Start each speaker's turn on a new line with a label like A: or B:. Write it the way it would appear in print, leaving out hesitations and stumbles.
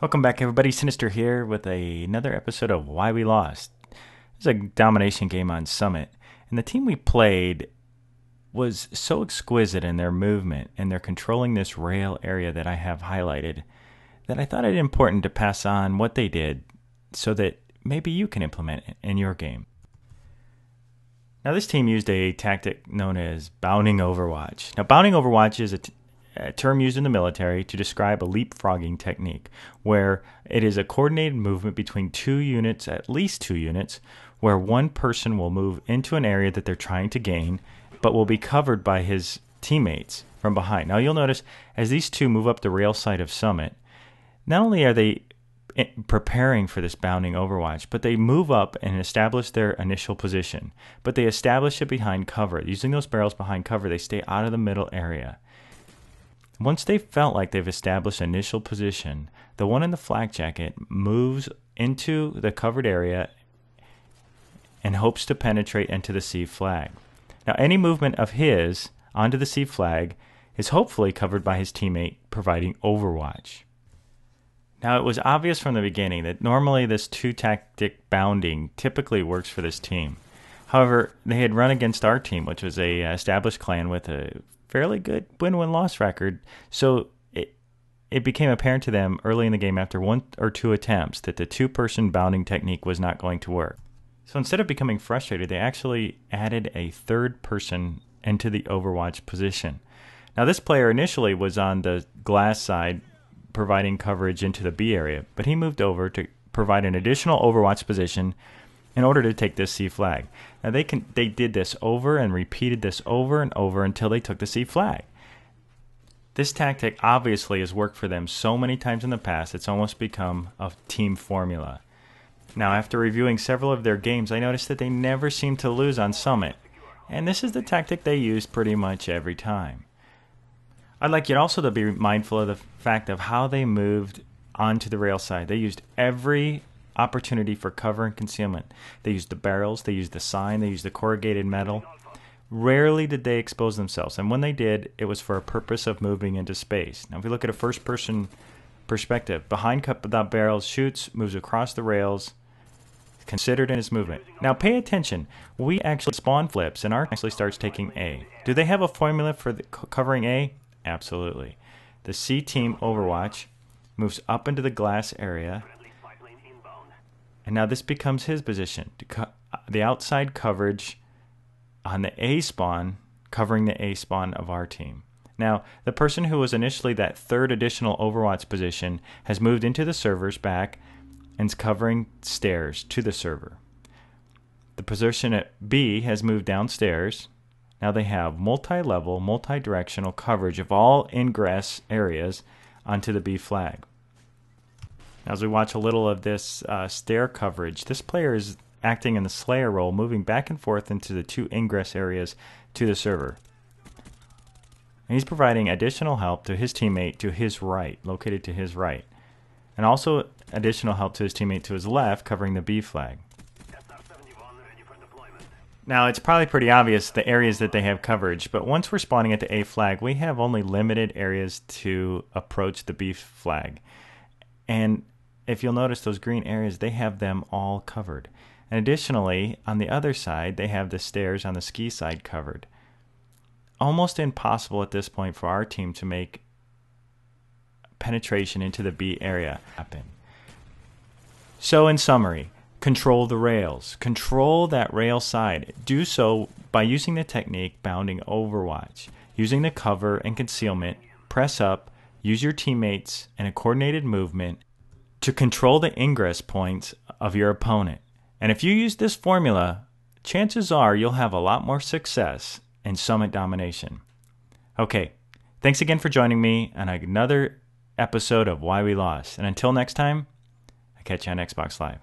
A: Welcome back, everybody. XSynistr here with another episode of Why We Lost. This is a domination game on Summit, and the team we played was so exquisite in their movement and their controlling this rail area that I have highlighted that I thought it important to pass on what they did so that maybe you can implement it in your game. Now, this team used a tactic known as bounding overwatch. Now, bounding overwatch is a term used in the military to describe a leapfrogging technique, where it is a coordinated movement between two units, at least two units, where one person will move into an area that they're trying to gain, but will be covered by his teammates from behind. Now, you'll notice as these two move up the rail side of Summit, not only are they preparing for this bounding overwatch, but they move up and establish their initial position. But they establish it behind cover. Using those barrels behind cover, they stay out of the middle area. Once they felt like they've established initial position, the one in the flak jacket moves into the covered area and hopes to penetrate into the C flag. Now, any movement of his onto the C flag is hopefully covered by his teammate providing overwatch. Now, it was obvious from the beginning that normally this two-tactic bounding typically works for this team. However, they had run against our team, which was a established clan with a fairly good win-win-loss record, so it became apparent to them early in the game after one or two attempts that the two-person bounding technique was not going to work. So instead of becoming frustrated, they actually added a third person into the overwatch position. Now, this player initially was on the glass side providing coverage into the B area, but he moved over to provide an additional overwatch position in order to take this C flag. Now, they did this over and repeated this over and over until they took the C flag. This tactic obviously has worked for them so many times in the past, it's almost become a team formula. Now, after reviewing several of their games, I noticed that they never seem to lose on Summit, and this is the tactic they use pretty much every time. I'd like you also to be mindful of the fact of how they moved onto the rail side. They used every opportunity for cover and concealment. They used the barrels, they used the sign, they used the corrugated metal. Rarely did they expose themselves, and when they did, it was for a purpose of moving into space. Now, if we look at a first-person perspective, behind the barrels, shoots, moves across the rails, considered in his movement. Now, pay attention. We actually spawn flips, and our actually starts taking A. Do they have a formula for covering A? Absolutely. The C team Overwatch moves up into the glass area, and now this becomes his position. The outside coverage on the A spawn, covering the A spawn of our team. Now, the person who was initially that third additional Overwatch position has moved into the server's back and is covering stairs to the server. The position at B has moved downstairs. Now they have multi-level, multi-directional coverage of all ingress areas onto the B flag. Now, as we watch a little of this stair coverage, this player is acting in the Slayer role, moving back and forth into the two ingress areas to the server. And he's providing additional help to his teammate to his right, located to his right, and also additional help to his teammate to his left, covering the B flag. Now, it's probably pretty obvious the areas that they have coverage, but once we're spawning at the A flag, we have only limited areas to approach the B flag. And if you'll notice those green areas, they have them all covered. And additionally, on the other side, they have the stairs on the ski side covered. Almost impossible at this point for our team to make penetration into the B area happen. So in summary, control the rails. Control that rail side. Do so by using the technique bounding overwatch. Using the cover and concealment, press up, use your teammates in a coordinated movement to control the ingress points of your opponent. And if you use this formula, chances are you'll have a lot more success in Summit Domination. Okay, thanks again for joining me on another episode of Why We Lost. And until next time, I catch you on Xbox Live.